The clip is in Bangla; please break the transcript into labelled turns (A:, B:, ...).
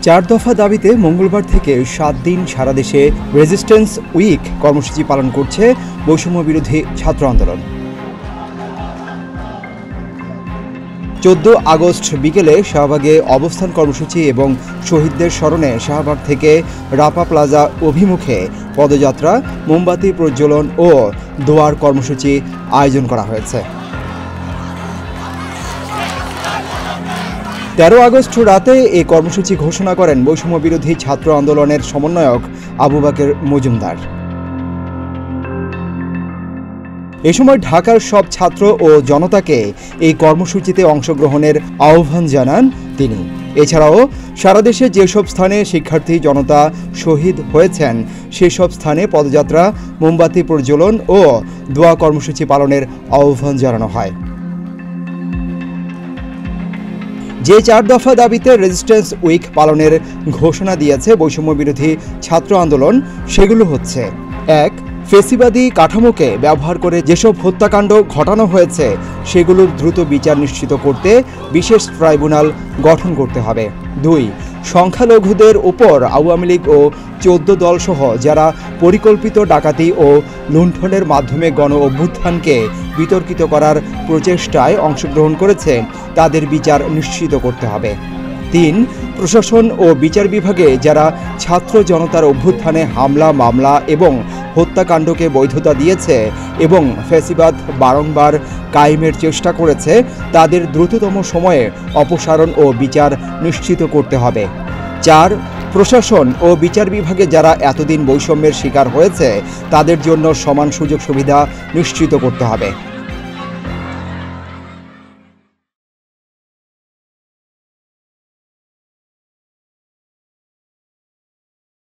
A: চার দফা দাবিতে মঙ্গলবার থেকে ৭ দিন সারা দেশে রেজিস্ট্যান্স উইক কর্মসূচি পালন করছে বৈষম্য বিরোধী ছাত্র আন্দোলন। ১৪ আগস্ট বিকেলে শাহবাগে অবস্থান কর্মসূচি এবং শহীদদের স্মরণে শাহবাগ থেকে রাপা প্লাজা অভিমুখে পদযাত্রা, মোমবাতি প্রজ্বলন ও দোয়ার কর্মসূচি আয়োজন করা হয়েছে। ১৩ আগস্ট রাতে এই কর্মসূচি ঘোষণা করেন বৈষম্য বিরোধী ছাত্র আন্দোলনের সমন্বয়ক আবু বাকের মজুমদার। এ সময় ঢাকার সব ছাত্র ও জনতাকে এই কর্মসূচিতে অংশগ্রহণের আহ্বান জানান তিনি। এছাড়াও সারা দেশে যেসব স্থানে শিক্ষার্থী জনতা শহীদ হয়েছেন সেসব স্থানে পদযাত্রা, মোমবাতি প্রজ্বলন ও দোয়া কর্মসূচি পালনের আহ্বান জানানো হয়। যে ৪ দফা দাবিতে রেজিস্ট্যান্স উইক পালনের ঘোষণা দিয়েছে বৈষম্য বিরোধী ছাত্র আন্দোলন সেগুলো হচ্ছে: ১. ফেসিবাদী কাঠামোকে ব্যবহার করে যেসব হত্যাকাণ্ড ঘটানো হয়েছে সেগুলোর দ্রুত বিচার নিশ্চিত করতে বিশেষ ট্রাইব্যুনাল গঠন করতে হবে। ২. সংখ্যালঘুদের উপর আওয়ামী লীগ ও ১৪ দলসহ যারা পরিকল্পিত ডাকাতি ও লুণ্ঠনের মাধ্যমে গণ অভ্যুত্থানকে বিতর্কিত করার প্রচেষ্টায় অংশগ্রহণ করেছে তাদের বিচার নিশ্চিত করতে হবে। ৩. প্রশাসন ও বিচার বিভাগে যারা ছাত্র জনতার অভ্যুত্থানে হামলা, মামলা এবং হত্যাকাণ্ডকে বৈধতা দিয়েছে এবং ফ্যাসিবাদ বারংবার কায়েমের চেষ্টা করেছে তাদের দ্রুততম সময়ে অপসারণ ও বিচার নিশ্চিত করতে হবে। ৪. প্রশাসন ও বিচার বিভাগে যারা এতদিন বৈষম্যের শিকার হয়েছে তাদের জন্য সমান সুযোগ সুবিধা নিশ্চিত করতে হবে।